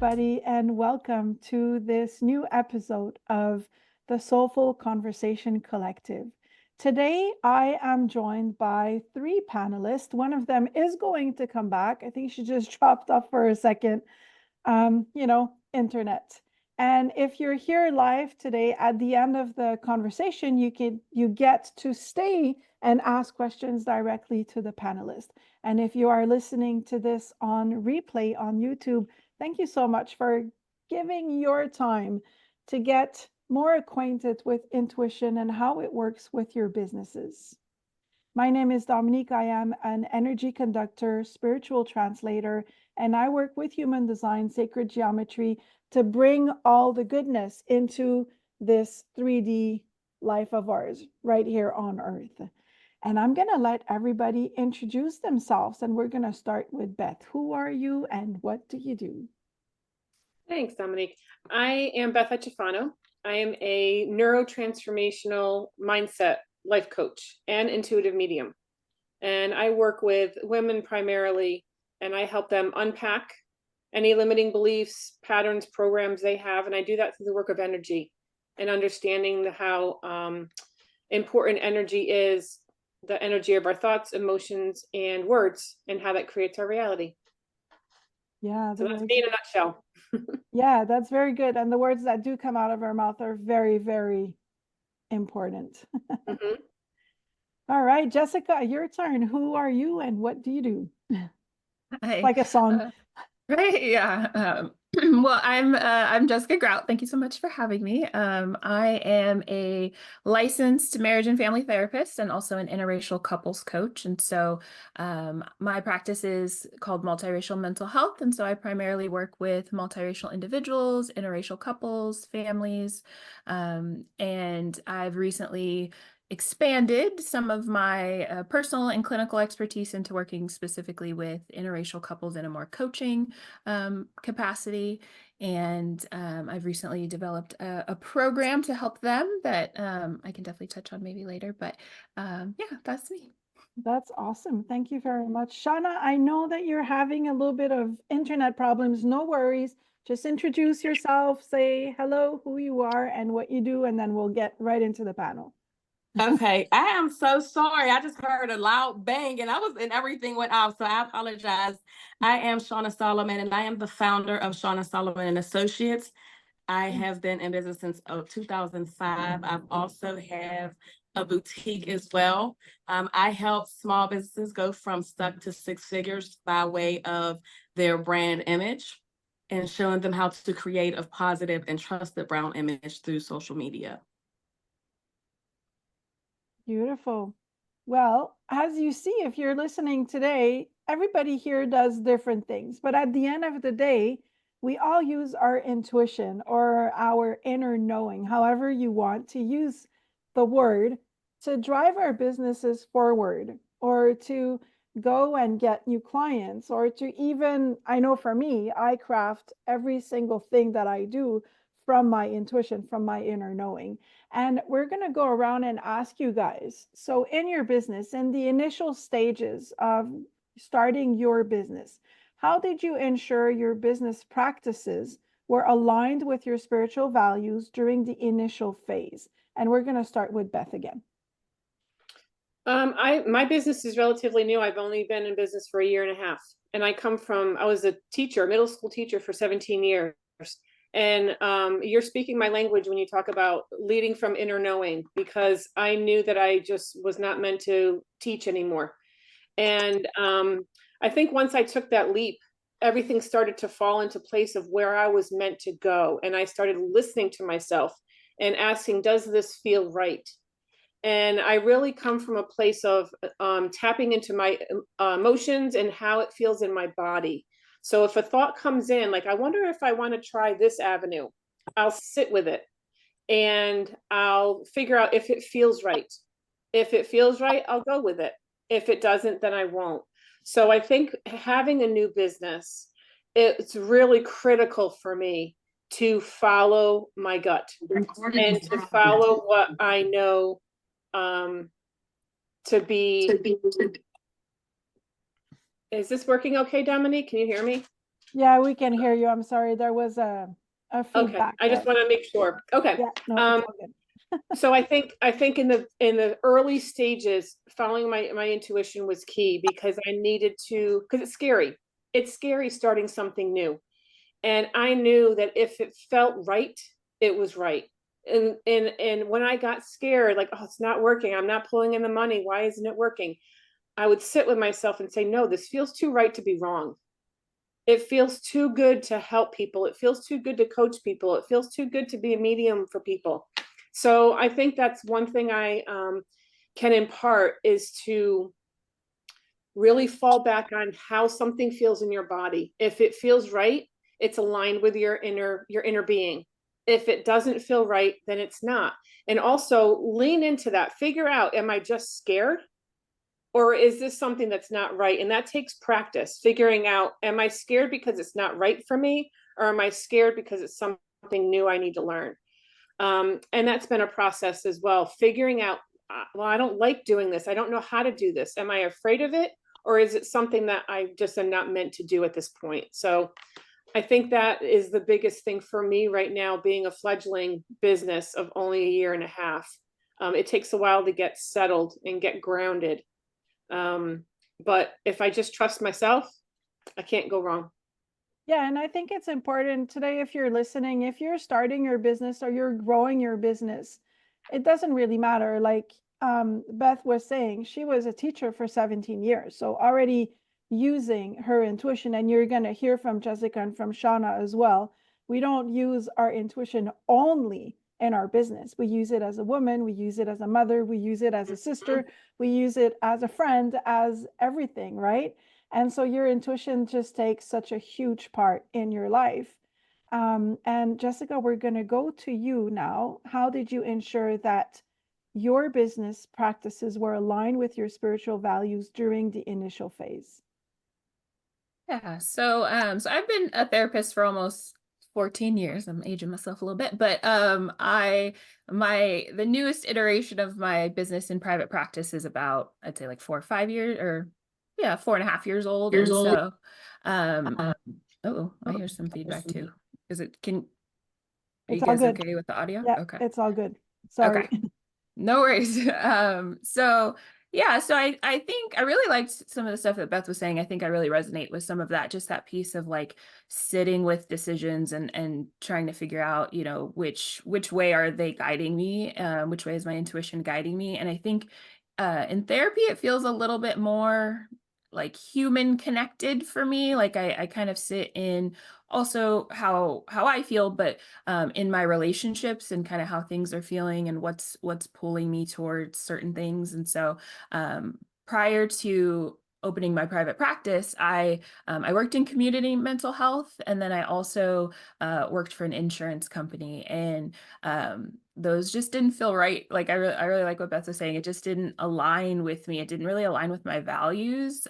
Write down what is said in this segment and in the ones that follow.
everybody, and welcome to this new episode of the Soulful Conversation Collective. Today, I am joined by three panelists. One of them is going to come back. I think she just dropped off for a second, internet. And if you're here live today, at the end of the conversation, you get to stay and ask questions directly to the panelists. And if you are listening to this on replay on YouTube, thank you so much for giving your time to get more acquainted with intuition and how it works with your businesses. My name is Dominique. I am an energy conductor, spiritual translator, and I work with human design, sacred geometry to bring all the goodness into this 3D life of ours right here on Earth. And I'm going to let everybody introduce themselves, and we're going to start with Beth. Who are you and what do you do? Thanks, Dominique. I am Beth Iaciofano. I am a neuro-transformational mindset life coach and intuitive medium. And I work with women primarily, and I help them unpack any limiting beliefs, patterns, programs they have. And I do that through the work of energy and understanding how important energy is, the energy of our thoughts, emotions, and words, and how that creates our reality. Yeah, so that's me in a nutshell. Yeah, that's very good. And the words that do come out of our mouth are very, very important. Mm-hmm. All right, Jessica, your turn. Who are you and what do you do? Hi. Like a song. Right, yeah. Well, I'm Jessica Grout. Thank you so much for having me. I am a licensed marriage and family therapist and also an interracial couples coach. And so my practice is called multiracial mental health. And so I primarily work with multiracial individuals, interracial couples, families, and I've recently expanded some of my personal and clinical expertise into working specifically with interracial couples in a more coaching capacity. And I've recently developed a program to help them that I can definitely touch on maybe later. But yeah, that's me. That's awesome. Thank you very much. Shauna, I know that you're having a little bit of internet problems. No worries. Just introduce yourself, say hello, who you are and what you do, and then we'll get right into the panel. Okay, I am so sorry. I just heard a loud bang and everything went off. So I apologize. I am Shauna Solomon and I am the founder of Shauna Solomon Associates. I have been in business since 2005. I also have a boutique as well. I help small businesses go from stuck to six figures by way of their brand image and showing them how to create a positive and trusted brand image through social media. Beautiful. Well, as you see, if you're listening today, everybody here does different things. But at the end of the day, we all use our intuition or our inner knowing, however you want to use the word, to drive our businesses forward or to go and get new clients or to even, I know for me, I craft every single thing that I do from my intuition, from my inner knowing. And we're going to go around and ask you guys. So in your business, in the initial stages of starting your business, how did you ensure your business practices were aligned with your spiritual values during the initial phase? And we're going to start with Beth again. My business is relatively new. I've only been in business for 1.5 years. And I was a teacher, a middle school teacher for 17 years. And you're speaking my language when you talk about leading from inner knowing, because I knew that I just was not meant to teach anymore. And I think once I took that leap, everything started to fall into place of where I was meant to go. And I started listening to myself and asking, does this feel right? And I really come from a place of tapping into my emotions and how it feels in my body. So if a thought comes in, like, I wonder if I want to try this avenue, I'll sit with it and I'll figure out if it feels right. If it feels right, I'll go with it. If it doesn't, then I won't. So I think having a new business, it's really critical for me to follow my gut and to follow what I know to be. Is this working okay, Dominique? Can you hear me? Yeah, we can hear you. I'm sorry. There was a Okay, feedback I just there. want to make sure. Okay. Yeah, no, it's all good. So I think in the early stages, following my intuition was key, because I needed to, because it's scary. It's scary starting something new. And I knew that if it felt right, it was right. And when I got scared, like, oh, it's not working, I'm not pulling in the money, why isn't it working? I would sit with myself and say, no, this feels too right to be wrong. It feels too good to help people. It feels too good to coach people. It feels too good to be a medium for people. So I think that's one thing I can impart, is to really fall back on how something feels in your body. If it feels right, it's aligned with your inner being. If it doesn't feel right, then it's not. And also lean into that. Figure out, am I just scared? Or is this something that's not right? And that takes practice, figuring out, am I scared because it's not right for me? Or am I scared because it's something new I need to learn? And that's been a process as well, figuring out, well, I don't like doing this. I don't know how to do this. Am I afraid of it? Or is it something that I just am not meant to do at this point? So I think that is the biggest thing for me right now, being a fledgling business of only a year and a half. It takes a while to get settled and get grounded. But if I just trust myself, I can't go wrong. Yeah, and I think it's important today, if you're listening, if you're starting your business or you're growing your business, it doesn't really matter. Like Beth was saying, she was a teacher for 17 years. So already using her intuition, and you're going to hear from Jessica and from Shauna as well. We don't use our intuition only in our business. We use it as a woman, we use it as a mother, we use it as a sister, we use it as a friend, as everything, right? And so your intuition just takes such a huge part in your life. And Jessica, we're going to go to you now. How did you ensure that your business practices were aligned with your spiritual values during the initial phase? Yeah, so I've been a therapist for almost 14 years. I'm aging myself a little bit, but the newest iteration of my business in private practice is about, I'd say, like 4 or 5 years, or yeah, 4.5 years old. And so oh, I hear some feedback too. Are you It's all guys good. okay with the audio? Yeah, Okay. it's all good. Sorry. Okay. No worries. So yeah, so I think I really liked some of the stuff that Beth was saying. I think I really resonate with some of that, just that piece of like sitting with decisions and trying to figure out, you know, which way are they guiding me? Which way is my intuition guiding me? And I think in therapy, it feels a little bit more like human connected for me. Like I kind of sit in also how I feel, but in my relationships and kind of how things are feeling and what's pulling me towards certain things. And so prior to opening my private practice, I worked in community mental health, and then I also worked for an insurance company, and those just didn't feel right. Like I really like what Beth was saying. It just didn't align with me. It didn't really align with my values.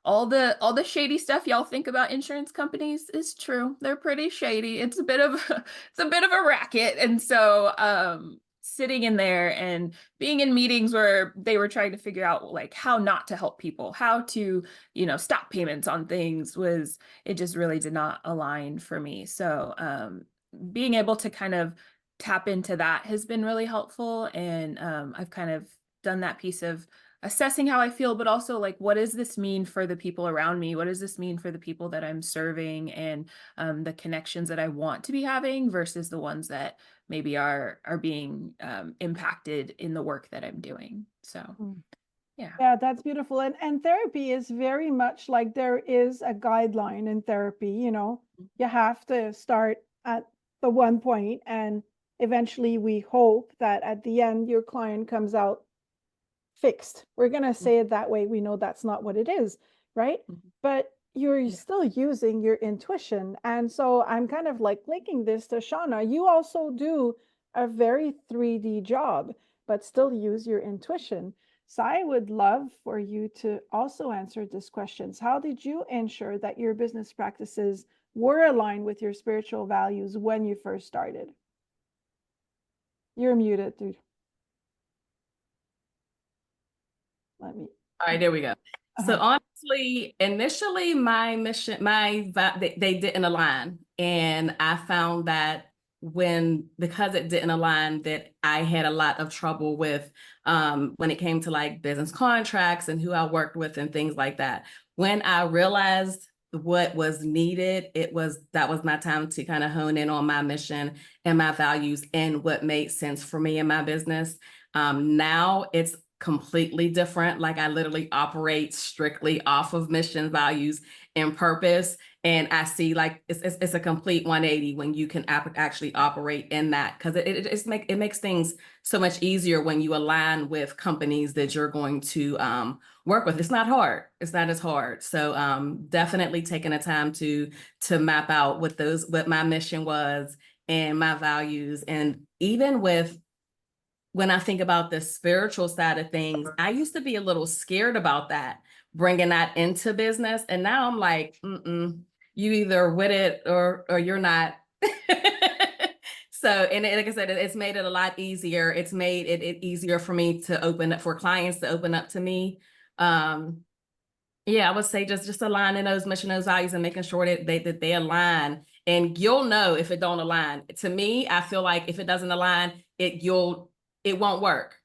All the shady stuff y'all think about insurance companies is true. They're pretty shady. It's a bit of a racket. And so sitting in there and being in meetings where they were trying to figure out like how not to help people, how to, you know, stop payments on things, it just really did not align for me. So being able to kind of tap into that has been really helpful. And I've kind of done that piece of assessing how I feel, but also like, what does this mean for the people around me? What does this mean for the people that I'm serving, and the connections that I want to be having versus the ones that maybe are being impacted in the work that I'm doing. So, yeah. Yeah, that's beautiful. And therapy is very much like, there is a guideline in therapy, you know, you have to start at the one point, and eventually we hope that at the end your client comes out fixed. We're going to say it that way. We know that's not what it is, right? But you're still using your intuition. And so I'm kind of like linking this to Shauna. You also do a very 3D job, but still use your intuition. So I would love for you to also answer these questions. How did you ensure that your business practices were aligned with your spiritual values when you first started? You're muted, dude. All right, there we go. So honestly, initially my mission, they didn't align. And I found that because it didn't align, that I had a lot of trouble with when it came to like business contracts and who I worked with and things like that. When I realized what was needed, that was my time to kind of hone in on my mission and my values and what made sense for me in my business. Now it's completely different. Like I literally operate strictly off of mission, values, and purpose. And I see like it's a complete 180 when you can actually operate in that, because it makes things so much easier when you align with companies that you're going to work with. It's not hard. It's not as hard. So definitely taking the time to map out what my mission was and my values. And even when I think about the spiritual side of things, I used to be a little scared about that, bringing that into business. And now I'm like, you either with it or you're not. So, and like I said, it's made it a lot easier. It's made it easier for me to open up, for clients to open up to me. Yeah, I would say just aligning those mission, those values, and making sure that they align. And you'll know if it don't align. To me, I feel like if it doesn't align, it won't work.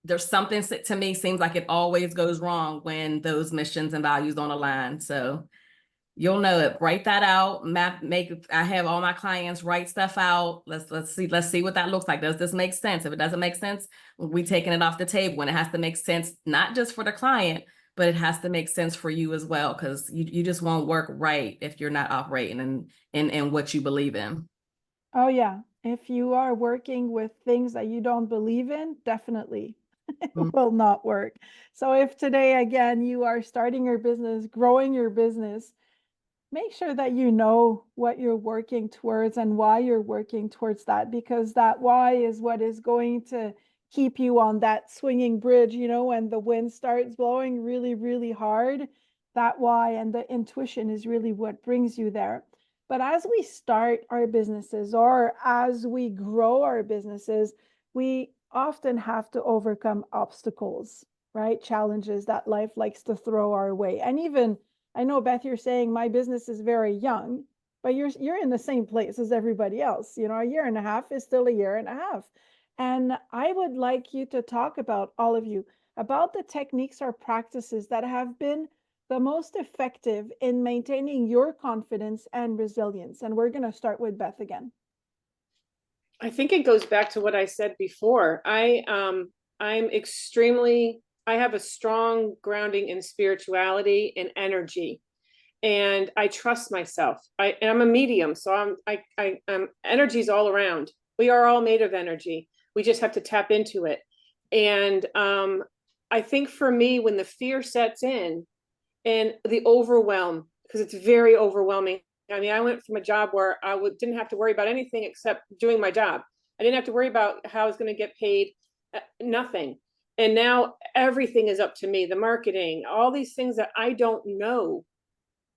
There's something, to me, seems like it always goes wrong when those missions and values don't align. So you'll know it. Write that out. I have all my clients write stuff out. Let's see what that looks like. Does this make sense? If it doesn't make sense, we taking it off the table. And it has to make sense, not just for the client, but it has to make sense for you as well, because you just won't work right if you're not operating in what you believe in. Oh yeah. If you are working with things that you don't believe in, definitely it will not work. So if today, again, you are starting your business, growing your business, make sure that you know what you're working towards and why you're working towards that, because that why is what is going to keep you on that swinging bridge, when the wind starts blowing really, really hard. That why and the intuition is really what brings you there. But as we start our businesses or as we grow our businesses, we often have to overcome obstacles, right? Challenges that life likes to throw our way. And even, I know, Beth, you're saying my business is very young, but you're in the same place as everybody else. A year and a half is still a year and a half. And I would like you to talk about, all of you, about the techniques or practices that have been the most effective in maintaining your confidence and resilience. And we're going to start with Beth again. I think it goes back to what I said before. I have a strong grounding in spirituality and energy, and I trust myself. I'm a medium, so I'm energy's all around. We are all made of energy. We just have to tap into it. And I think for me, when the fear sets in and the overwhelm, because it's very overwhelming. I mean, I went from a job where I didn't have to worry about anything except doing my job. I didn't have to worry about how I was going to get paid, nothing. And now everything is up to me, the marketing, all these things that I don't know.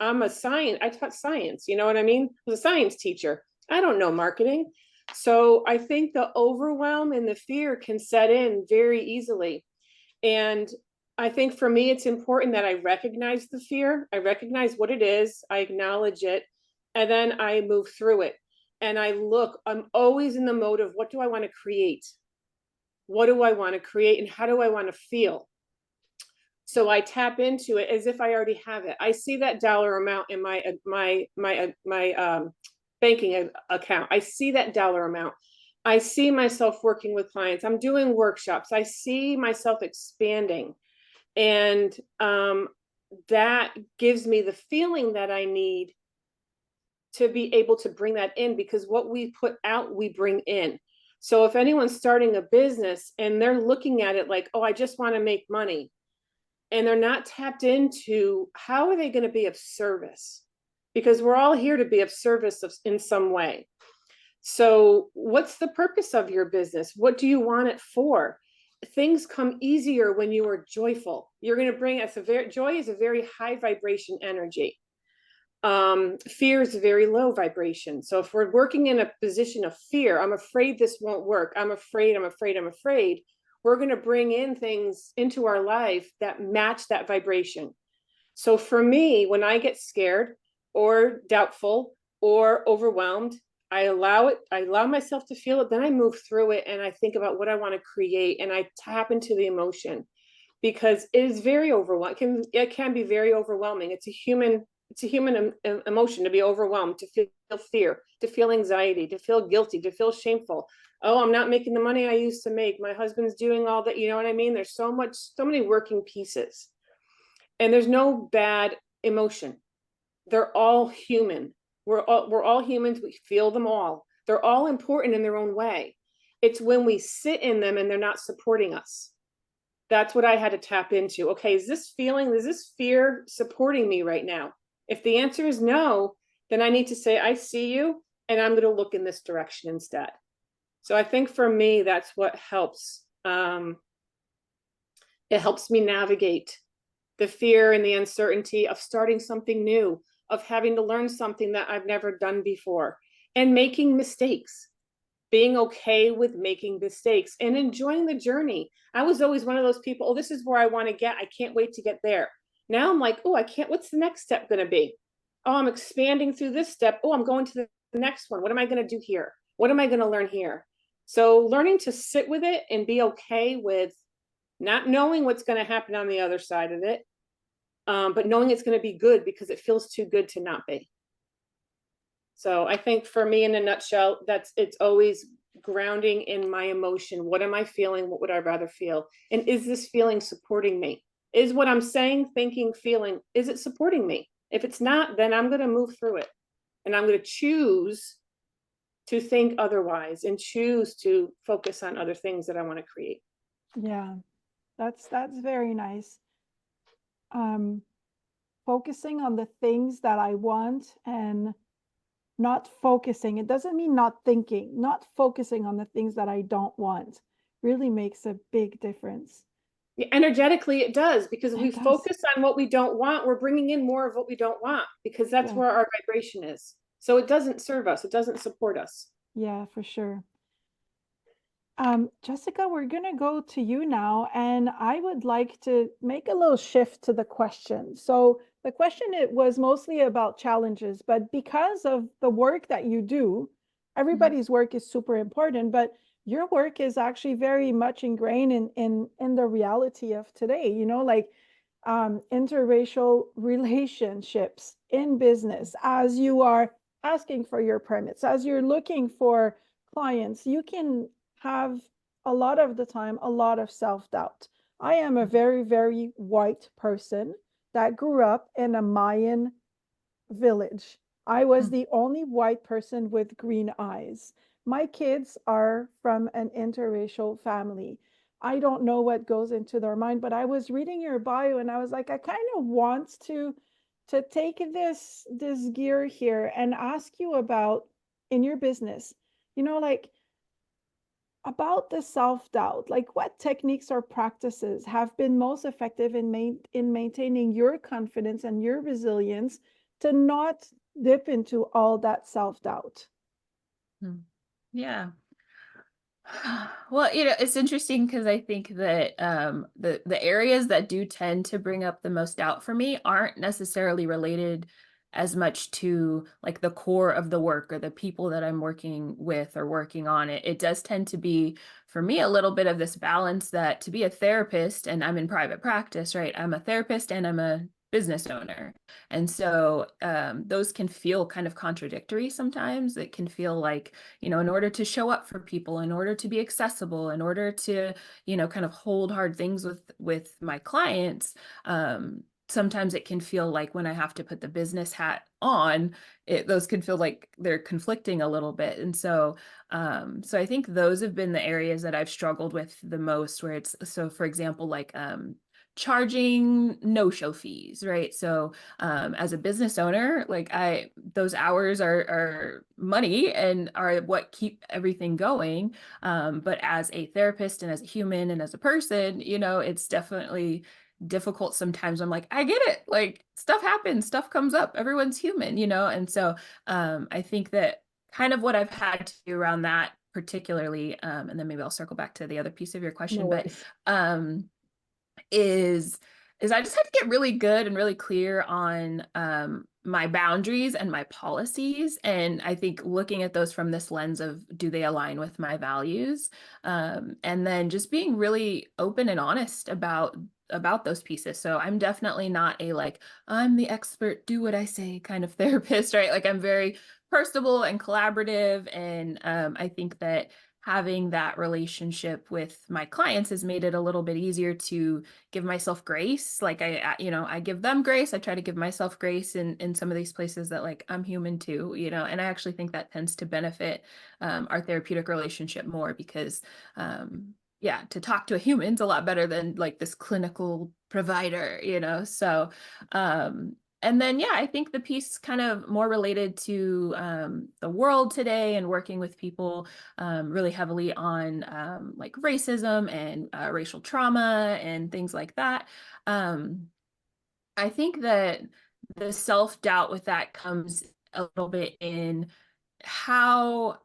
I taught science, you know what I mean? I was a science teacher. I don't know marketing. So I think the overwhelm and the fear can set in very easily. And I think for me, it's important that I recognize the fear. I recognize what it is. I acknowledge it. And then I move through it. And I'm always in the mode of, what do I want to create? What do I want to create? And how do I want to feel? So I tap into it as if I already have it. I see that dollar amount in my banking account. I see that dollar amount. I see myself working with clients. I'm doing workshops. I see myself expanding. And that gives me the feeling that I need to be able to bring that in, because what we put out, we bring in. So if anyone's starting a business and they're looking at it like, oh, I just want to make money, and they're not tapped into how are they going to be of service, because we're all here to be of service in some way. So what's the purpose of your business? What do you want it for? Things come easier when you are joyful. You're going to bring us joy is a very high vibration energy. Fear is a very low vibration. So if we're working in a position of fear, I'm afraid this won't work. I'm afraid. we're going to bring in things into our life that match that vibration. So for me, when I get scared or doubtful or overwhelmed, I allow myself to feel it, then I move through it and I think about what I want to create and I tap into the emotion, because it is very overwhelming. It can be very overwhelming. It's a human emotion to be overwhelmed, to feel fear, to feel anxiety, to feel guilty, to feel shameful. Oh, I'm not making the money I used to make. My husband's doing all that. You know what I mean? There's so many working pieces, and there's no bad emotion. They're all human. We're all humans. We feel them all. They're all important in their own way. It's when we sit in them and they're not supporting us. That's what I had to tap into. Okay, is this fear supporting me right now? If the answer is no, then I need to say, I see you, and I'm going to look in this direction instead. So I think for me, that's what helps. It helps me navigate the fear and the uncertainty of starting something new, of having to learn something that I've never done before, and making mistakes, being okay with making mistakes and enjoying the journey. I was always one of those people, oh, this is where I want to get. I can't wait to get there. Now I'm like, oh, I can't, what's the next step going to be? Oh, I'm expanding through this step. Oh, I'm going to the next one. What am I going to do here? What am I going to learn here? So learning to sit with it and be okay with not knowing what's going to happen on the other side of it, but knowing it's going to be good because it feels too good to not be. So I think for me, in a nutshell, it's always grounding in my emotion. What am I feeling? What would I rather feel? And is this feeling supporting me? Is what I'm saying, thinking, feeling, is it supporting me? If it's not, then I'm going to move through it. And I'm going to choose to think otherwise and choose to focus on other things that I want to create. Yeah, that's very nice. Focusing on the things that I want and not focusing. It doesn't mean not thinking, not focusing on the things that I don't want really makes a big difference. Energetically, it does, because if we does. focus on what we don't want, we're bringing in more of what we don't want, because that's where our vibration is. So it doesn't serve us. It doesn't support us. Yeah, for sure. Jessica, we're going to go to you now, and I would like to make a little shift to the question. So the question, it was mostly about challenges, but because of the work that you do, everybody's work is super important, but your work is actually very much ingrained in the reality of today, you know, like interracial relationships in business. As you are asking for your permits, as you're looking for clients, you can have a lot of the time a lot of self-doubt. I am a very, very white person that grew up in a Mayan village. I was the only white person with green eyes. My kids are from an interracial family. I don't know what goes into their mind, but I was reading your bio and I was like, I kind of want to take this gear here and ask you about, in your business, you know, like about the self-doubt, like what techniques or practices have been most effective in maintaining your confidence and your resilience to not dip into all that self-doubt? Yeah. Well, you know, it's interesting because I think that the areas that do tend to bring up the most doubt for me aren't necessarily related as much to like the core of the work or the people that I'm working with or working on. It does tend to be, for me, a little bit of this balance that to be a therapist, and I'm in private practice, right? I'm a therapist and I'm a business owner. And so those can feel kind of contradictory sometimes. It can feel like, you know, in order to show up for people, in order to be accessible, in order to, you know, kind of hold hard things with my clients, sometimes it can feel like when I have to put the business hat on, those can feel like they're conflicting a little bit. And so, so I think those have been the areas that I've struggled with the most, where it's, so for example, like, charging no-show fees, right? So as a business owner, like those hours are money and are what keep everything going. But as a therapist and as a human and as a person, you know, it's definitely difficult sometimes. I'm like, I get it. Like stuff happens, stuff comes up, everyone's human, you know? And so I think that kind of what I've had to do around that particularly, and then maybe I'll circle back to the other piece of your question, No but worries. is I just had to get really good and really clear on my boundaries and my policies. And I think looking at those from this lens of, do they align with my values? And then just being really open and honest about those pieces. So I'm definitely not a like, I'm the expert, do what I say kind of therapist, right? Like I'm very personable and collaborative. And I think that having that relationship with my clients has made it a little bit easier to give myself grace. Like I give them grace. I try to give myself grace in some of these places that like I'm human too, and I actually think that tends to benefit our therapeutic relationship more because yeah, to talk to a human's a lot better than like this clinical provider, so and then, yeah, I think the piece kind of more related to the world today and working with people really heavily on like racism and racial trauma and things like that. I think that the self-doubt with that comes a little bit in how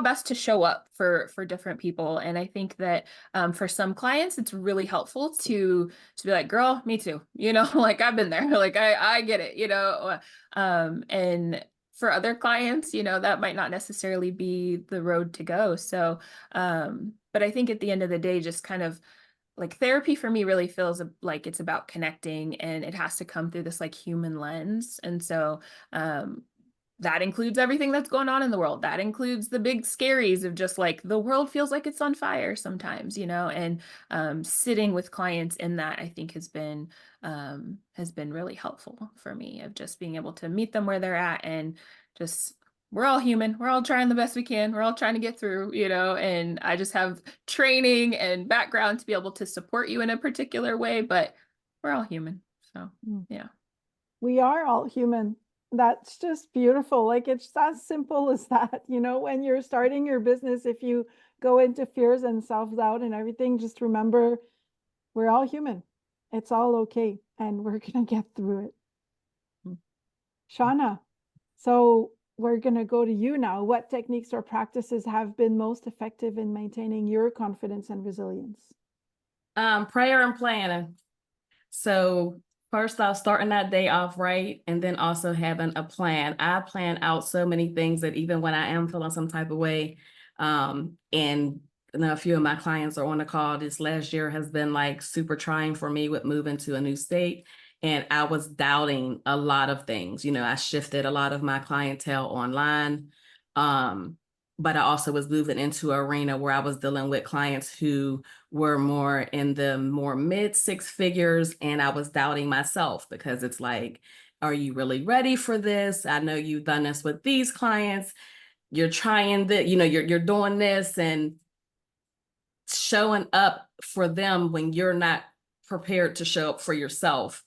best to show up for different people. And I think that for some clients it's really helpful to be like, girl, me too, like I've been there, like I get it, and for other clients, that might not necessarily be the road to go. So but I think at the end of the day, just kind of like therapy for me really feels like it's about connecting, and it has to come through this like human lens. And so that includes everything that's going on in the world. That includes the big scaries of just like the world feels like it's on fire sometimes, and sitting with clients in that, I think has been really helpful for me, of just being able to meet them where they're at, and just, we're all human. We're all trying the best we can. We're all trying to get through, and I just have training and background to be able to support you in a particular way, but we're all human. So, yeah. We are all human. That's just beautiful. Like it's as simple as that, when you're starting your business, if you go into fears and self-doubt and everything, just remember we're all human. It's all okay. And we're going to get through it. Shawna, so we're going to go to you now. What techniques or practices have been most effective in maintaining your confidence and resilience? Prayer and planning. So first off, starting that day off right, and then also having a plan. I plan out so many things that even when I am feeling some type of way, and a few of my clients are on the call, this last year has been like super trying for me with moving to a new state. And I was doubting a lot of things. I shifted a lot of my clientele online. But I also was moving into an arena where I was dealing with clients who were more in the mid six figures, and I was doubting myself because it's like, are you really ready for this? I know you've done this with these clients. You're trying that, you're doing this, and showing up for them when you're not prepared to show up for yourself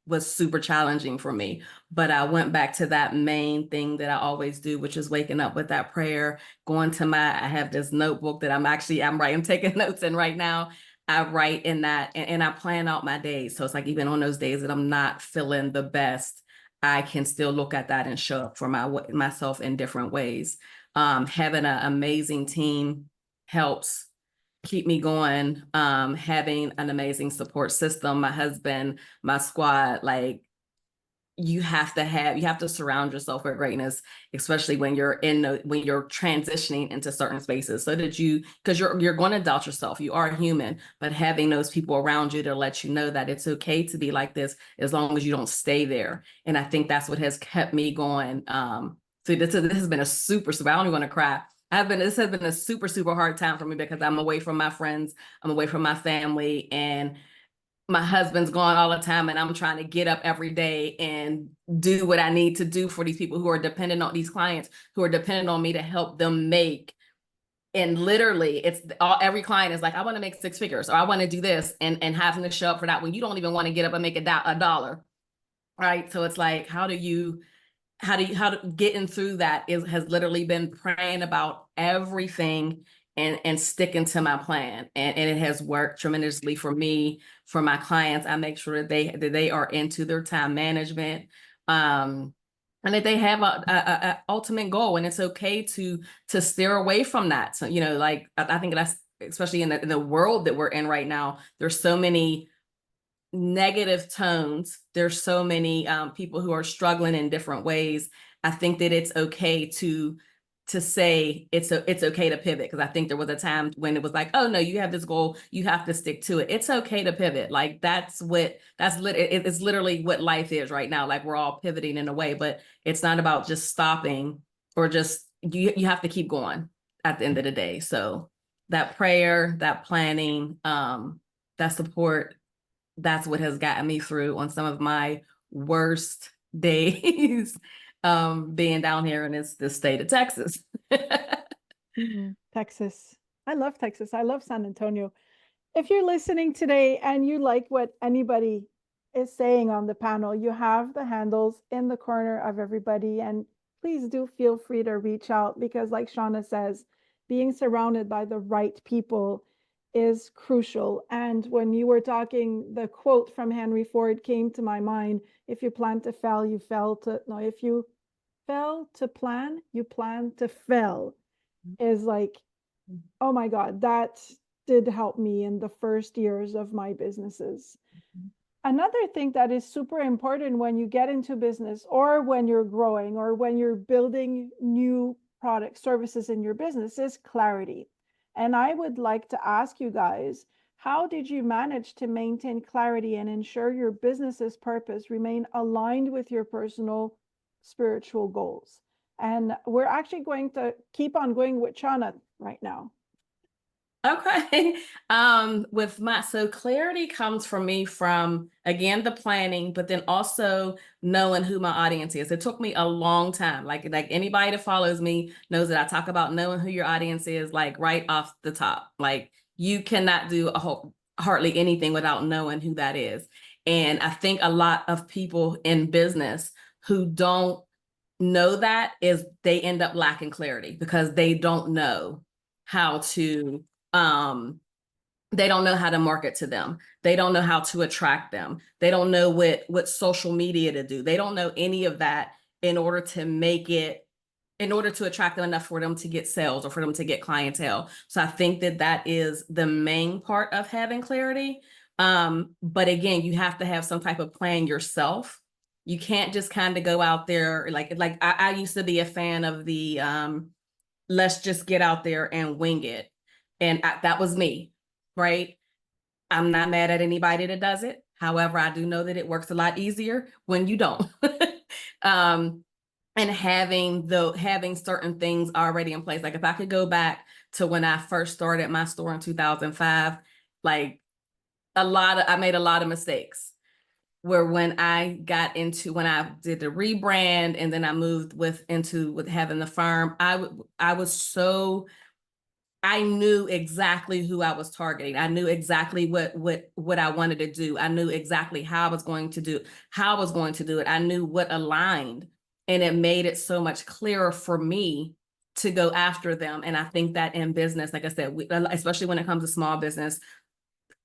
was super challenging for me. But I went back to that main thing that I always do, which is waking up with that prayer, going to I have this notebook that I'm taking notes in right now. I write in that, and I plan out my days. So it's like, even on those days that I'm not feeling the best, I can still look at that and show up for myself in different ways. Having an amazing team helps keep me going. Having an amazing support system, my husband, my squad, like you have to surround yourself with greatness, especially when you're transitioning into certain spaces, so that because you're going to doubt yourself. You are human, but having those people around you to let you know that it's okay to be like this, as long as you don't stay there. And I think that's what has kept me going. So this has been a super, I don't even want to cry. This has been a super, super hard time for me because I'm away from my friends, I'm away from my family, and my husband's gone all the time, and I'm trying to get up every day and do what I need to do for these people who are dependent on these clients, who are dependent on me to help them make. And literally every client is like, I want to make six figures, or I want to do this, and having to show up for that when you don't even want to get up and make a dollar. Right. So it's like, how getting through that has literally been praying about everything and sticking to my plan. And it has worked tremendously for me. For my clients, I make sure that they are into their time management. and that they have a ultimate goal, and it's okay to steer away from that. So, you know, like I think that's, especially in the world that we're in right now, there's so many negative tones. There's so many people who are struggling in different ways. I think that it's okay to say it's okay to pivot, because I think there was a time when it was like, oh no, you have this goal, you have to stick to it. It's okay to pivot. Like it's literally what life is right now. Like we're all pivoting in a way, but it's not about just stopping, or just you have to keep going at the end of the day. So that prayer, that planning, that support, that's what has gotten me through on some of my worst days, being down here in the state of Texas. Texas. I love Texas. I love San Antonio. If you're listening today and you like what anybody is saying on the panel, you have the handles in the corner of everybody. And please do feel free to reach out, because like Shauna says, being surrounded by the right people is crucial. And when you were talking, the quote from Henry Ford came to my mind: if you plan to fail, you fail to, no, if you fail to plan, you plan to fail, is like, oh my God, that did help me in the first years of my businesses. Another thing that is super important when you get into business, or when you're growing, or when you're building new products, services in your business, is clarity. And I would like to ask you guys, how did you manage to maintain clarity and ensure your business's purpose remain aligned with your personal spiritual goals? And we're actually going to keep on going with Shauna right now. Okay. So clarity comes from me from, again, the planning, but then also knowing who my audience is. It took me a long time. Like anybody that follows me knows that I talk about knowing who your audience is, like right off the top. Like you cannot do hardly anything without knowing who that is. And I think a lot of people in business who don't know that, is they end up lacking clarity, because they don't know how to they don't know how to market to them. They don't know how to attract them. They don't know what social media to do. They don't know any of that in order to attract them enough for them to get sales, or for them to get clientele. So I think that is the main part of having clarity. But again, you have to have some type of plan yourself. You can't just kind of go out there like I used to be a fan of the let's just get out there and wing it. And that was me, right? I'm not mad at anybody that does it. However, I do know that it works a lot easier when you don't. And having certain things already in place. Like if I could go back to when I first started my store in 2005, like I made a lot of mistakes. Where when I did the rebrand, and then I moved with having the firm, I knew exactly who I was targeting. I knew exactly what I wanted to do. I knew exactly how I was going to do it. I knew what aligned, and it made it so much clearer for me to go after them. And I think that in business, like I said, especially when it comes to small business,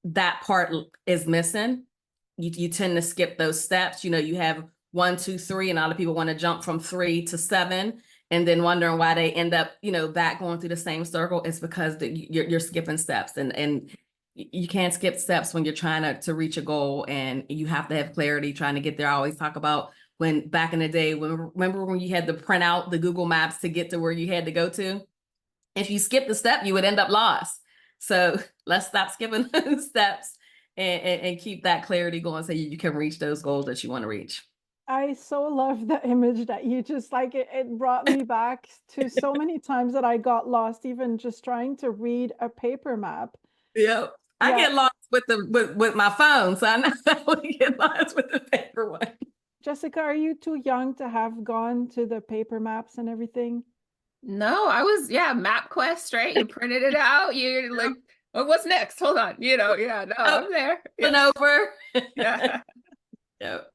that part is missing. You tend to skip those steps. You know, you have 1, 2, 3, and a lot of people want to jump from 3 to 7, and then wondering why they end up, back going through the same circle. It's because you're skipping steps, and you can't skip steps when you're trying to reach a goal, and you have to have clarity trying to get there. I always talk about when back in the day, remember when you had to print out the Google Maps to get to where you had to go to? If you skip the step, you would end up lost. So let's stop skipping those steps and keep that clarity going, so you can reach those goals that you want to reach. I so love the image that you just like, it brought me back to so many times that I got lost, even just trying to read a paper map. Yep. Yeah. I get lost with my phone, so I know I would get lost with the paper one. Jessica, are you too young to have gone to the paper maps and everything? No, I was, MapQuest, right? You printed it out. You're like, oh, what's next? Hold on. No, I'm there. Over. Yeah. Yep.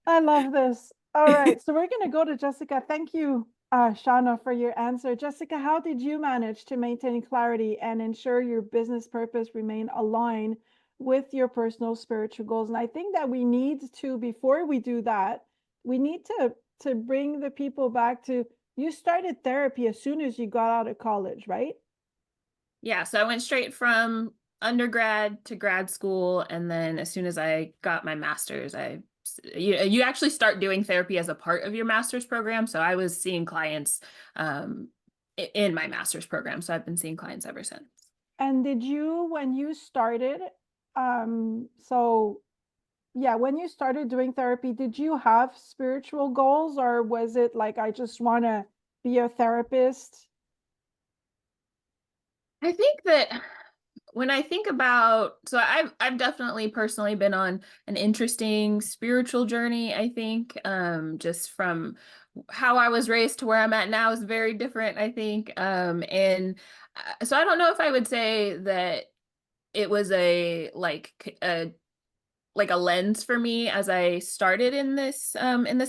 I love this. All right, so we're going to go to Jessica. Thank you, Shauna, for your answer. Jessica, how did you manage to maintain clarity and ensure your business purpose remain aligned with your personal spiritual goals? And I think that we need to, before we do that, we need to to bring the people back to, you started therapy as soon as you got out of college, right? Yeah, so I went straight from undergrad to grad school, and then as soon as I got my master's, you actually start doing therapy as a part of your master's program. So I was seeing clients in my master's program. So I've been seeing clients ever since. And did you, when you started, so yeah, when you started doing therapy, did you have spiritual goals, or was it like, I just want to be a therapist? I think that when I think about, so I've definitely personally been on an interesting spiritual journey, I think, just from how I was raised to where I'm at now is very different, I think. And so I don't know if I would say that it was a lens for me as I started in this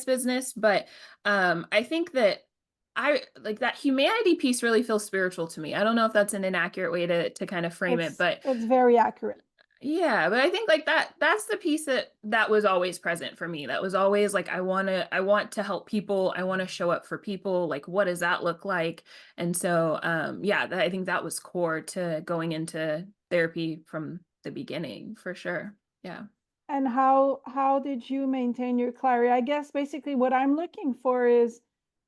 business, but I think that I like that humanity piece really feels spiritual to me. I don't know if that's an inaccurate way to kind of frame it, but It's very accurate. yeah, but I think like that's the piece that was always present for me. That was always like I want to help people. I want to show up for people. Like what does that look like? And so yeah, I think that was core to going into therapy from the beginning for sure. Yeah. And how did you maintain your clarity? I guess basically what I'm looking for is,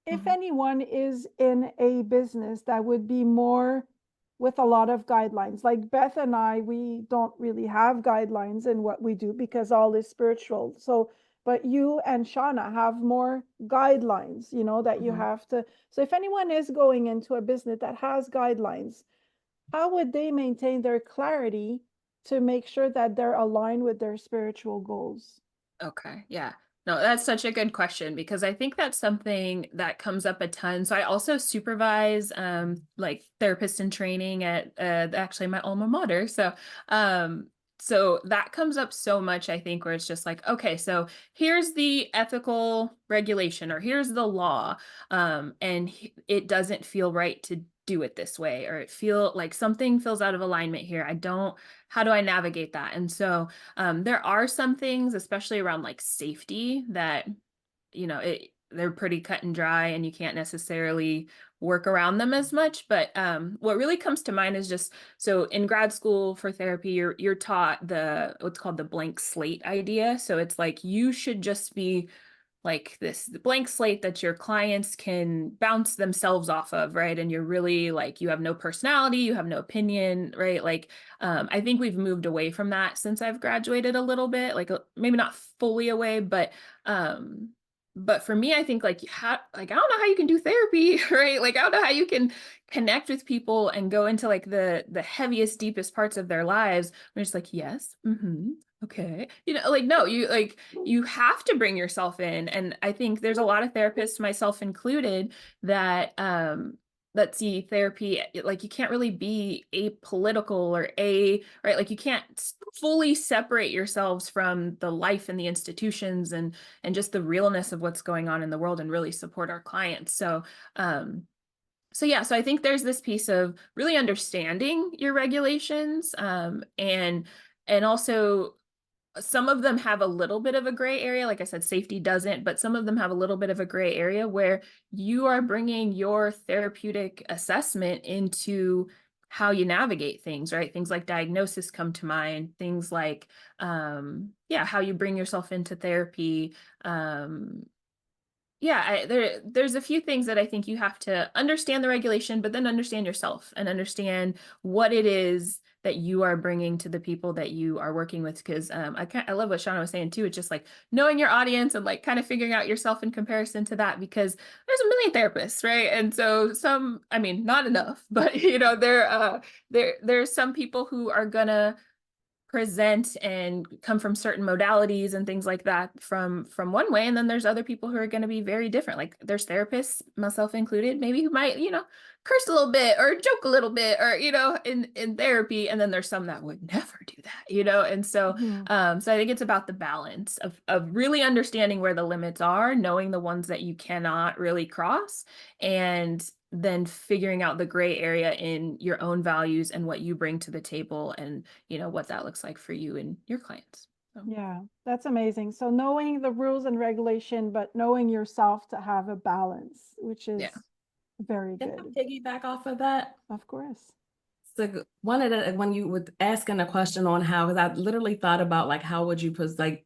if anyone is in a business that would be more with a lot of guidelines, like Beth and I, we don't really have guidelines in what we do because all is spiritual. So, but you and Shauna have more guidelines, you know, that you have to. So if anyone is going into a business that has guidelines, how would they maintain their clarity to make sure that they're aligned with their spiritual goals? Okay. Yeah. No, that's such a good question because I think that's something that comes up a ton. So I also supervise like therapists in training at actually my alma mater. So that comes up so much, I think, where it's just like, okay, so here's the ethical regulation or here's the law. And it doesn't feel right to do it this way, or it feel like something feels out of alignment here. How do I navigate that? And so there are some things, especially around like safety, that, they're pretty cut and dry and you can't necessarily work around them as much. But what really comes to mind is just, so in grad school for therapy, you're taught what's called the blank slate idea. So it's like, you should just be like this blank slate that your clients can bounce themselves off of, right? And you're really like, you have no personality, you have no opinion, right? Like, I think we've moved away from that since I've graduated a little bit, like maybe not fully away, but for me, I think like, I don't know how you can do therapy, right? Like, I don't know how you can connect with people and go into like the heaviest, deepest parts of their lives. We're just like, yes, okay, like, no, you have to bring yourself in. And I think there's a lot of therapists, myself included, that see therapy like you can't really be apolitical or right, like you can't fully separate yourselves from the life and the institutions and just the realness of what's going on in the world and really support our clients. So yeah, so I think there's this piece of really understanding your regulations, and also some of them have a little bit of a gray area. Like I said, safety doesn't, but some of them have a little bit of a gray area where you are bringing your therapeutic assessment into how you navigate things, right? Things like diagnosis come to mind, things like, how you bring yourself into therapy. There's a few things that I think you have to understand the regulation, but then understand yourself and understand what it is that you are bringing to the people that you are working with. Because I love what Shauna was saying too. It's just like knowing your audience and like kind of figuring out yourself in comparison to that, because there's a million therapists, right? And so not enough, but there's some people who are gonna present and come from certain modalities and things like that from one way, and then there's other people who are going to be very different. Like there's therapists, myself included, maybe who might curse a little bit or joke a little bit or in therapy, and then there's some that would never do that, and so so I think it's about the balance of really understanding where the limits are, knowing the ones that you cannot really cross, and then figuring out the gray area in your own values and what you bring to the table, and what that looks like for you and your clients. So. Yeah, that's amazing. So knowing the rules and regulation, but knowing yourself to have a balance, which is very Can good. I piggyback off of that? Of course. So one of the, when you were asking a question on how, because I literally thought about like, how would you put, like,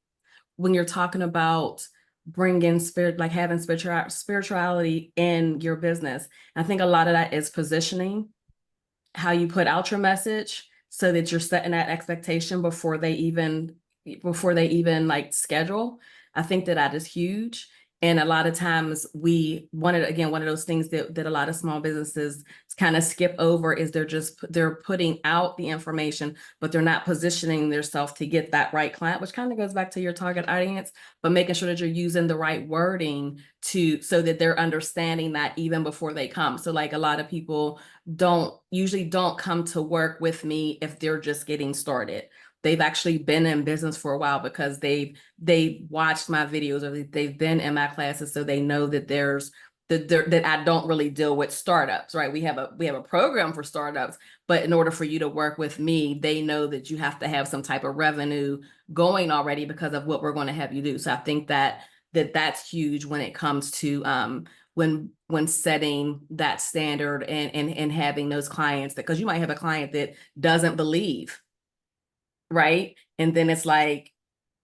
when you're talking about bringing spirit, like having spirituality in your business, I think a lot of that is positioning, how you put out your message so that you're setting that expectation before they even like schedule. I think that is huge. And a lot of times one of those things that a lot of small businesses kind of skip over is they're putting out the information, but they're not positioning themselves to get that right client, which kind of goes back to your target audience, but making sure that you're using the right wording so that they're understanding that even before they come. So like a lot of people usually don't come to work with me if they're just getting started. They've actually been in business for a while because they've watched my videos or they've been in my classes, so they know that that I don't really deal with startups, right? We have a program for startups, but in order for you to work with me, they know that you have to have some type of revenue going already because of what we're going to have you do. So I think that's huge when it comes to when setting that standard and having those clients, because you might have a client that doesn't believe, right? And then it's like,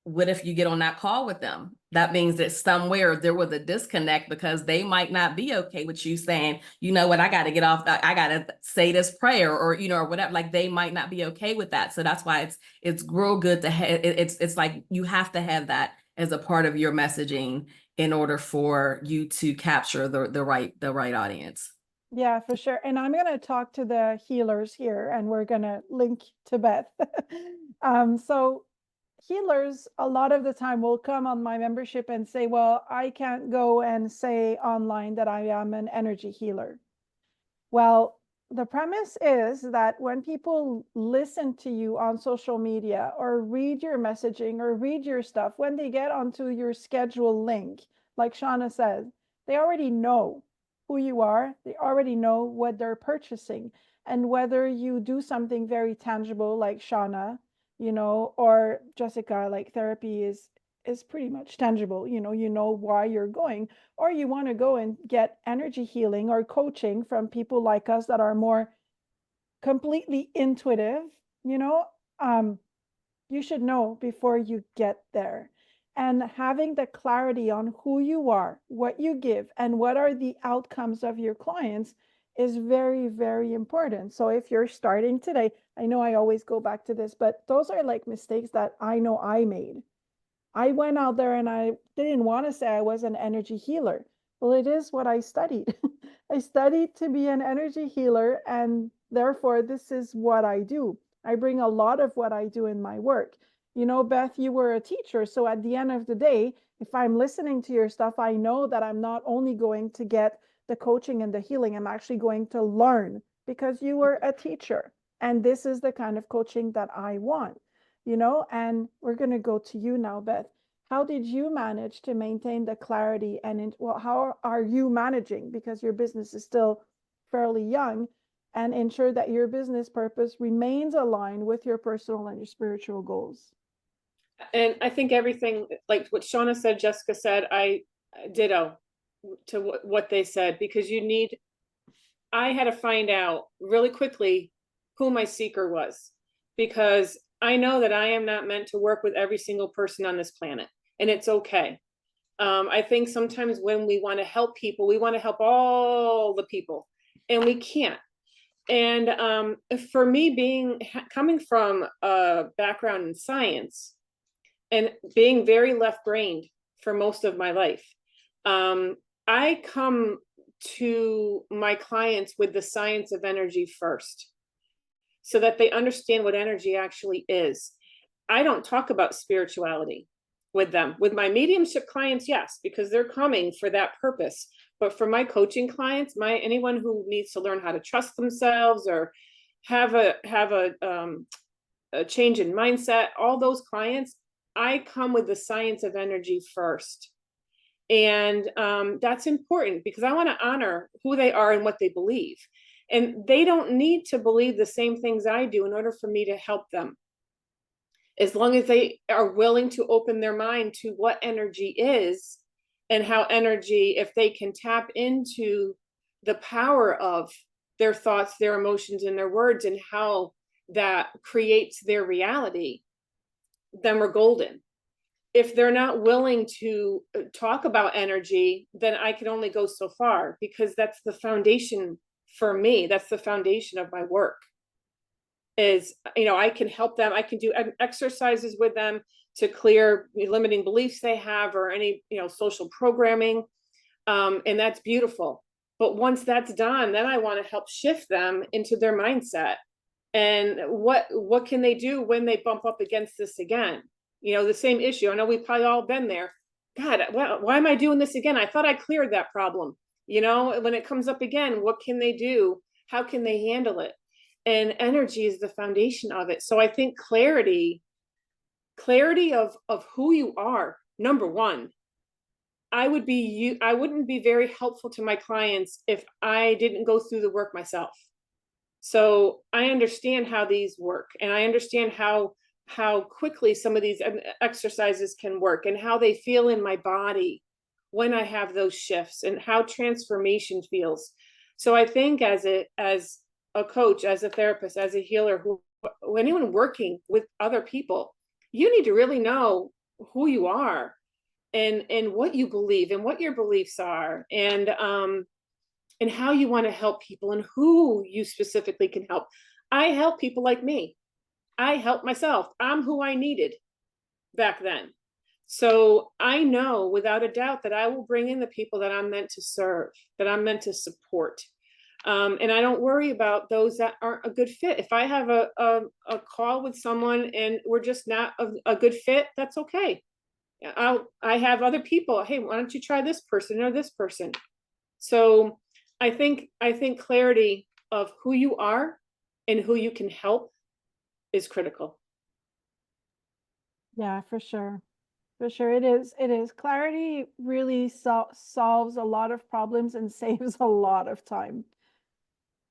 what if you get on that call with them? That means that somewhere there was a disconnect because they might not be okay with you saying, you know what, I got to get off, I got to say this prayer or, or whatever, like they might not be okay with that. So that's why it's real good to have, it's like, you have to have that as a part of your messaging in order for you to capture the right audience. Yeah, for sure. And I'm going to talk to the healers here and we're going to link to Beth. So healers, a lot of the time will come on my membership and say, well, I can't go and say online that I am an energy healer. Well, the premise is that when people listen to you on social media or read your messaging or read your stuff, when they get onto your schedule link, like Shauna said, they already know who you are. They already know what they're purchasing. And whether you do something very tangible like Shauna, or Jessica, like therapy is pretty much tangible. You know why you're going, or you want to go and get energy healing or coaching from people like us that are more completely intuitive, you know, you should know before you get there. And having the clarity on who you are, what you give, and what are the outcomes of your clients is very, very important. So if you're starting today, I know I always go back to this, but those are like mistakes that I know I made. I went out there and I didn't want to say I was an energy healer. Well, it is what I studied. I studied to be an energy healer, and therefore, this is what I do. I bring a lot of what I do in my work. Beth, you were a teacher. So at the end of the day, if I'm listening to your stuff, I know that I'm not only going to get the coaching and the healing, I'm actually going to learn because you were a teacher. And this is the kind of coaching that I want. And we're going to go to you now, Beth. How did you manage to maintain the clarity how are you managing, because your business is still fairly young, and ensure that your business purpose remains aligned with your personal and your spiritual goals? And I think everything, like what Shauna said, Jessica said, I ditto to what they said, because I had to find out really quickly who my seeker was, because I know that I am not meant to work with every single person on this planet, and it's okay. I think sometimes when we want to help people, we want to help all the people, and we can't. And for me, coming from a background in science and being very left-brained for most of my life, I come to my clients with the science of energy first, so that they understand what energy actually is. I don't talk about spirituality with them. With my mediumship clients, yes, because they're coming for that purpose. But for my coaching clients, anyone who needs to learn how to trust themselves or have a change in mindset, all those clients, I come with the science of energy first. And that's important because I want to honor who they are and what they believe. And they don't need to believe the same things I do in order for me to help them. as long as they are willing to open their mind to what energy is and how energy, if they can tap into the power of their thoughts, their emotions, and their words, and how that creates their reality, then we're golden. If they're not willing to talk about energy, then I can only go so far, because that's the foundation for me. That's the foundation of my work. Is, I can help them. I can do exercises with them to clear limiting beliefs they have, or any, social programming. And that's beautiful. But once that's done, then I want to help shift them into their mindset. And what can they do when they bump up against this again? The same issue. I know we've probably all been there. God, why am I doing this again? I thought I cleared that problem. When it comes up again, what can they do? How can they handle it? And energy is the foundation of it. So I think clarity of who you are, number one. I wouldn't be very helpful to my clients if I didn't go through the work myself. So I understand how these work, and I understand how quickly some of these exercises can work, and how they feel in my body when I have those shifts, and how transformation feels. So I think as a coach, as a therapist, as a healer, anyone working with other people, you need to really know who you are, and what you believe, and what your beliefs are, and how you want to help people, and who you specifically can help. I help people like me. I help myself. I'm who I needed back then. So I know without a doubt that I will bring in the people that I'm meant to serve, that I'm meant to support. And I don't worry about those that aren't a good fit. If I have a call with someone and we're just not a good fit, that's okay. I have other people. Hey, why don't you try this person or this person? So I think clarity of who you are and who you can help is critical. Yeah, for sure. For sure. It is. Clarity really solves a lot of problems and saves a lot of time.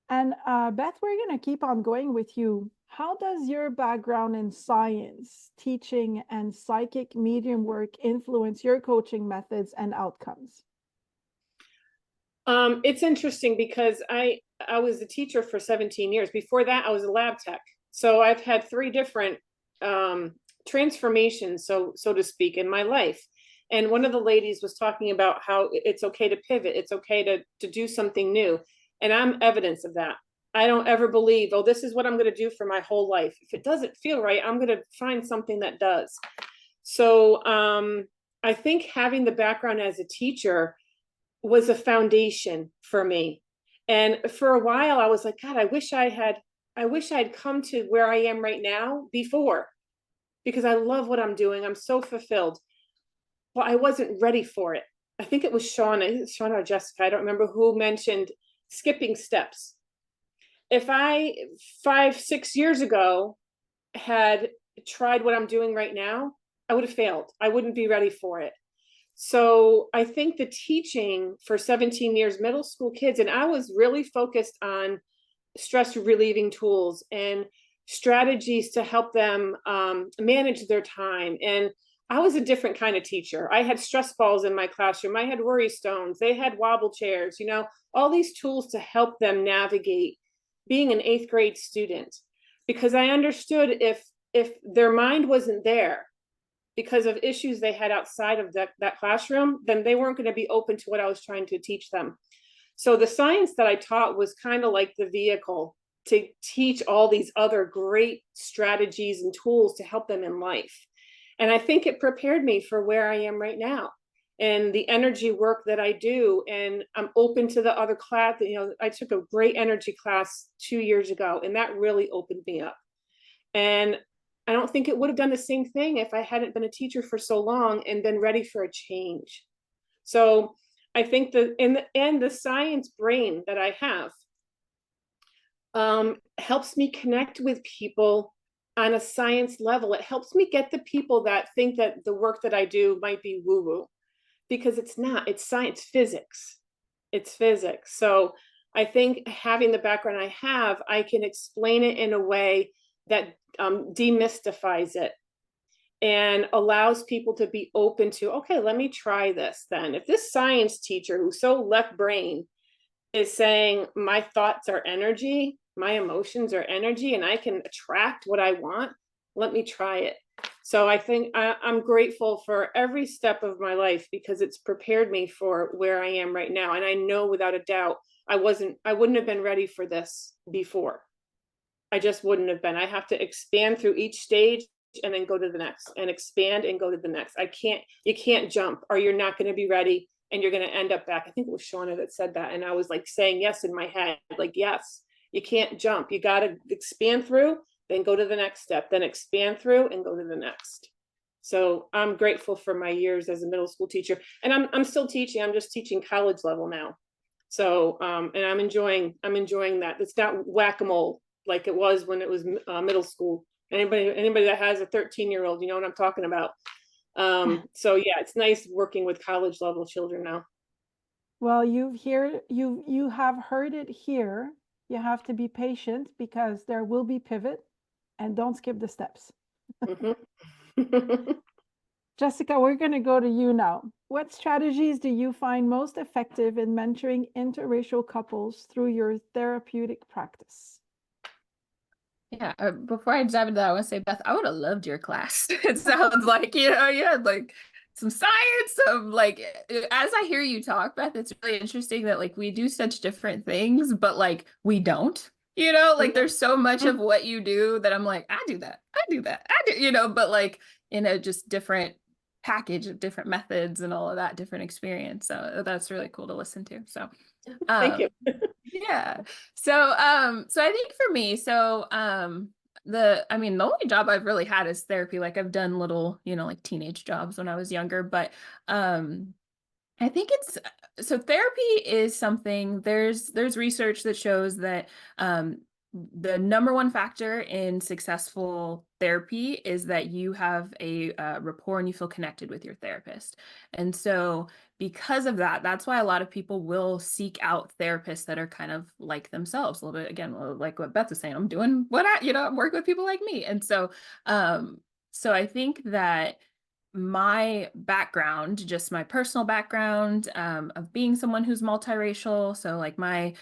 And Beth, we're going to keep on going with you. How does your background in science, teaching, and psychic medium work influence your coaching methods and outcomes? It's interesting because I was a teacher for 17 years. Before that, I was a lab tech. So I've had 3 different transformations, so to speak, in my life. And one of the ladies was talking about how it's okay to pivot. It's okay to do something new. And I'm evidence of that. I don't ever believe, oh, this is what I'm going to do for my whole life. If it doesn't feel right, I'm going to find something that does. So I think having the background as a teacher was a foundation for me. And for a while, I was like, God, I wish I'd come to where I am right now before, because I love what I'm doing. I'm so fulfilled. Well, I wasn't ready for it. I think it was Shawna or Jessica, I don't remember who mentioned skipping steps. If I 5-6 years ago had tried what I'm doing right now, I would have failed. I wouldn't be ready for it. So I think the teaching for 17 years, middle school kids, and I was really focused on stress relieving tools and strategies to help them manage their time. And I was a different kind of teacher. I had stress balls in my classroom. I had worry stones. They had wobble chairs, all these tools to help them navigate being an 8th grade student, because I understood if their mind wasn't there because of issues they had outside of that classroom, then they weren't going to be open to what I was trying to teach them. So the science that I taught was kind of like the vehicle to teach all these other great strategies and tools to help them in life. And I think it prepared me for where I am right now and the energy work that I do. And I'm open to the other class. I took a great energy class 2 years ago, and that really opened me up. And I don't think it would have done the same thing if I hadn't been a teacher for so long and been ready for a change. So I think that in the science brain that I have helps me connect with people on a science level. It helps me get the people that think that the work that I do might be woo-woo, because it's not. It's science, physics. It's physics. So I think having the background I have, I can explain it in a way that demystifies it and allows people to be open to, okay, let me try this then. If this science teacher who's so left brain is saying my thoughts are energy, my emotions are energy, and I can attract what I want, let me try it. So I think I'm grateful for every step of my life because it's prepared me for where I am right now. And I know without a doubt, I wouldn't have been ready for this before. I just wouldn't have been. I have to expand through each stage and then go to the next and expand and go to the next. You can't jump or you're not going to be ready and you're going to end up back. I think it was Shawna that said that. And I was like saying yes in my head, like, yes, you can't jump. You got to expand through, then go to the next step, then expand through and go to the next. So I'm grateful for my years as a middle school teacher, and I'm still teaching. I'm just teaching college level now. So, and I'm enjoying that. It's not whack-a-mole like it was when it was middle school. Anybody that has a 13-year-old, you know what I'm talking about. So yeah, it's nice working with college level children now. Well, you have heard it here. You have to be patient because there will be pivot, and don't skip the steps. Jessica, we're going to go to you now. What strategies do you find most effective in mentoring interracial couples through your therapeutic practice? Yeah, before I dive into that, I want to say, Beth, I would have loved your class. It sounds like, you had like some science, some like, as I hear you talk, Beth, it's really interesting that like we do such different things, but like we don't, like there's so much of what you do that I'm like, I do that, I do, but like in a just different package of different methods and all of that different experience. So that's really cool to listen to. So thank you. Yeah. So I think for me, the only job I've really had is therapy. Like I've done little, like teenage jobs when I was younger, but I think therapy is something, there's research that shows that the number one factor in successful therapy is that you have a rapport and you feel connected with your therapist. And so because of that, that's why a lot of people will seek out therapists that are kind of like themselves a little bit, again, like what Beth was saying, I'm doing I'm working with people like me. And so, so I think that my background, just my personal background of being someone who's multiracial. So like my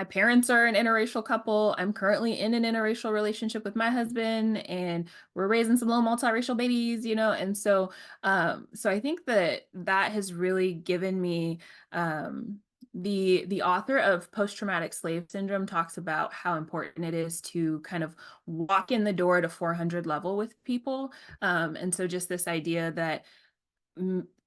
parents are an interracial couple. I'm currently in an interracial relationship with my husband and we're raising some little multiracial babies, and so so I think that has really given me the author of Post-Traumatic Slave Syndrome talks about how important it is to kind of walk in the door to 400 level with people. And so just this idea that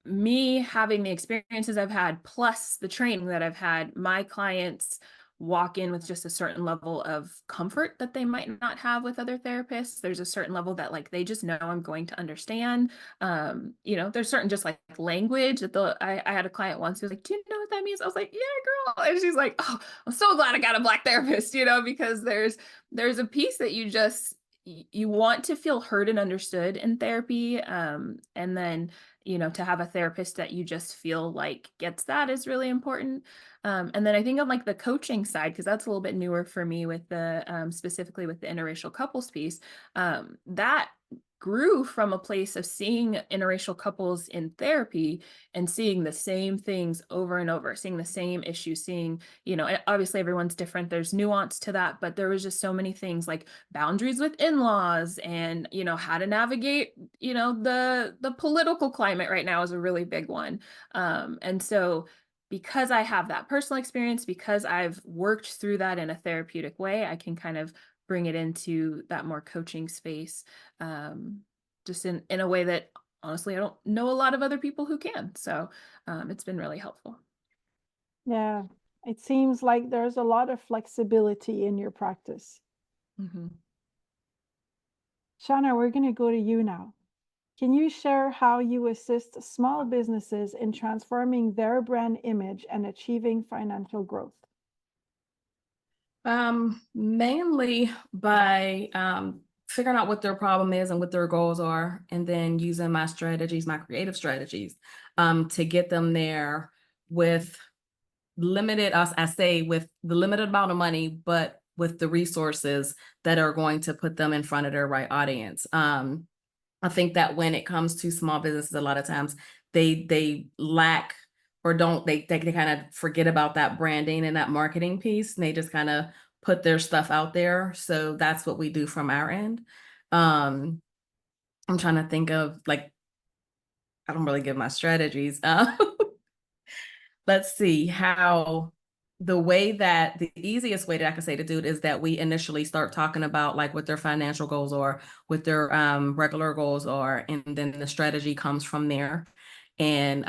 me having the experiences I've had, plus the training that I've had, my clients walk in with just a certain level of comfort that they might not have with other therapists. There's a certain level that like they just know I'm going to understand. There's certain just like language that I had a client once who was like, do you know what that means? I was like, yeah, girl. And she's like, oh, I'm so glad I got a Black therapist, because there's a piece that you want to feel heard and understood in therapy. And then, to have a therapist that you just feel like gets that is really important. And then I think on like the coaching side, because that's a little bit newer for me with the specifically with the interracial couples piece, that grew from a place of seeing interracial couples in therapy and seeing the same things over and over, seeing the same issues, seeing, obviously everyone's different. There's nuance to that, but there was just so many things like boundaries with in-laws and, how to navigate, the political climate right now is a really big one. And so because I have that personal experience, because I've worked through that in a therapeutic way, I can kind of bring it into that more coaching space, just in a way that honestly, I don't know a lot of other people who can. So it's been really helpful. Yeah, it seems like there's a lot of flexibility in your practice. Mm-hmm. Shauna, we're going to go to you now. Can you share how you assist small businesses in transforming their brand image and achieving financial growth? Mainly by figuring out what their problem is and what their goals are, and then using my strategies, my creative strategies, to get them there with limited, I say with the limited amount of money, but with the resources that are going to put them in front of their right audience. I think that when it comes to small businesses, a lot of times they lack or they kind of forget about that branding and that marketing piece. And they just kind of put their stuff out there. So that's what we do from our end. I'm trying to think of, like, I don't really give my strategies. Let's see how the easiest way that I can say to do it is that we initially start talking about like what their financial goals are, what their regular goals are, and then the strategy comes from there. And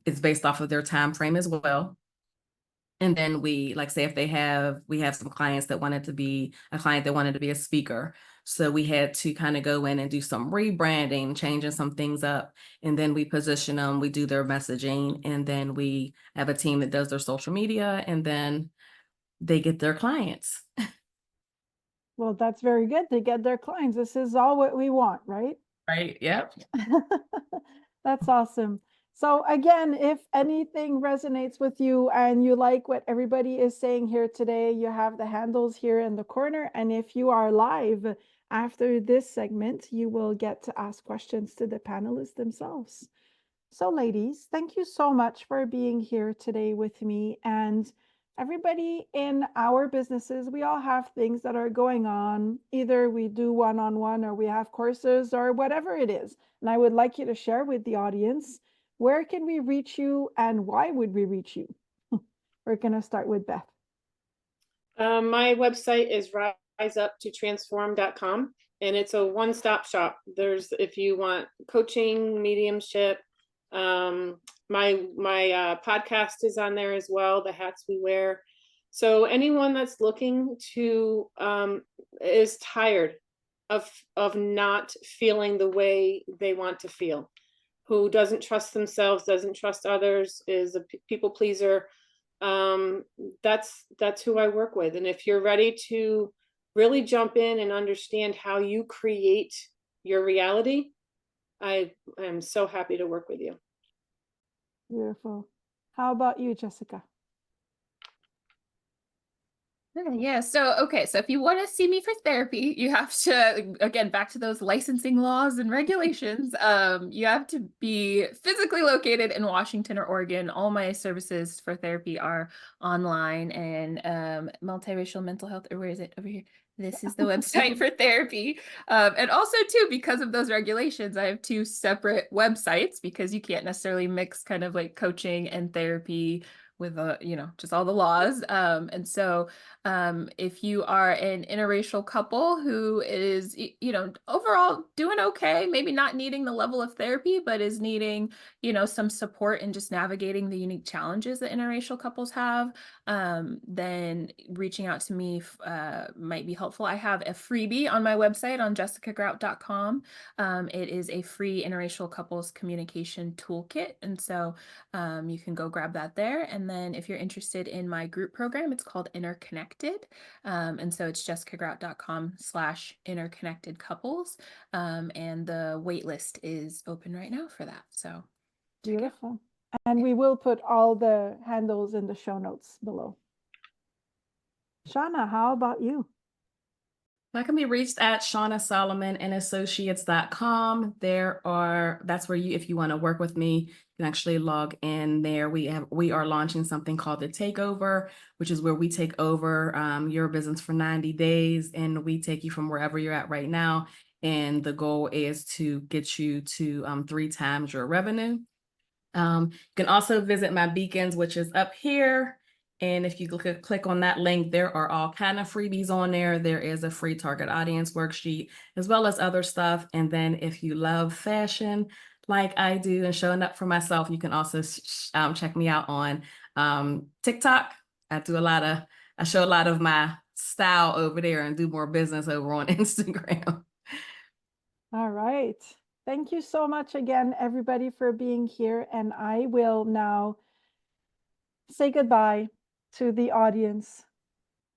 it's based off of their time frame as well. And then we, like, say if we have some clients that wanted to be a speaker. So we had to kind of go in and do some rebranding, changing some things up. And then we position them, we do their messaging, and then we have a team that does their social media, and then they get their clients. Well, that's very good. They get their clients. This is all what we want, right? Right. Yep. That's awesome. So again, if anything resonates with you and you like what everybody is saying here today, you have the handles here in the corner. And if you are live after this segment, you will get to ask questions to the panelists themselves. So ladies, thank you so much for being here today with me. And everybody in our businesses, we all have things that are going on. Either we do one-on-one or we have courses or whatever it is. And I would like you to share with the audience, where can we reach you and why would we reach you? We're going to start with Beth. My website is riseuptotransform.com, and it's a one-stop shop. If you want coaching, mediumship, my podcast is on there as well, the hats we wear. So anyone that's looking to is tired of not feeling the way they want to feel, who doesn't trust themselves, doesn't trust others, is a people pleaser, that's who I work with. And if you're ready to really jump in and understand how you create your reality, I am so happy to work with you. Beautiful. How about you, Jessica? Yeah. So if you want to see me for therapy, you have to, again, back to those licensing laws and regulations. You have to be physically located in Washington or Oregon. All my services for therapy are online, and multiracial mental health, or where is it over here? This is the website for therapy. And also too, because of those regulations, I have two separate websites because you can't necessarily mix kind of like coaching and therapy with just all the laws. And so if you are an interracial couple who is, overall doing okay, maybe not needing the level of therapy, but is needing, some support in just navigating the unique challenges that interracial couples have, then reaching out to me might be helpful. I have a freebie on my website on jessicagrout.com. It is a free interracial couples communication toolkit. And so you can go grab that there. And then if you're interested in my group program, it's called Interconnected. And so it's jessicagrout.com/interconnected couples. And the wait list is open right now for that. So beautiful. And we will put all the handles in the show notes below. Shauna, how about you? I can be reached at Shauna Solomon and Associates.com. That's where if you want to work with me, you can actually log in there. We are launching something called the Takeover, which is where we take over your business for 90 days, and we take you from wherever you're at right now. And the goal is to get you to 3 times your revenue. You can also visit my beacons, which is up here. And if you click on that link, there are all kind of freebies on there. There is a free target audience worksheet, as well as other stuff. And then if you love fashion, like I do, and showing up for myself, you can also check me out on TikTok. I show a lot of my style over there and do more business over on Instagram. All right. Thank you so much again, everybody, for being here. And I will now say goodbye to the audience.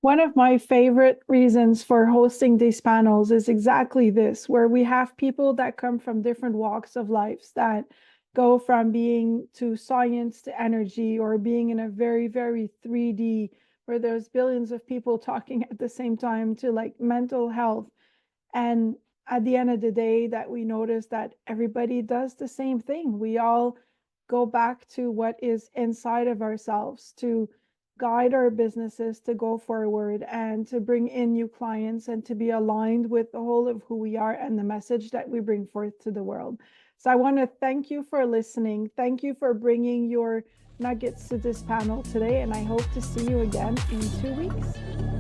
One of my favorite reasons for hosting these panels is exactly this, where we have people that come from different walks of life, that go from being to science to energy, or being in a very, very 3D, where there's billions of people talking at the same time, to like mental health. And at the end of the day, that we notice that everybody does the same thing. We all go back to what is inside of ourselves to guide our businesses to go forward and to bring in new clients and to be aligned with the whole of who we are and the message that we bring forth to the world. So I want to thank you for listening. Thank you for bringing your nuggets to this panel today, and I hope to see you again in 2 weeks.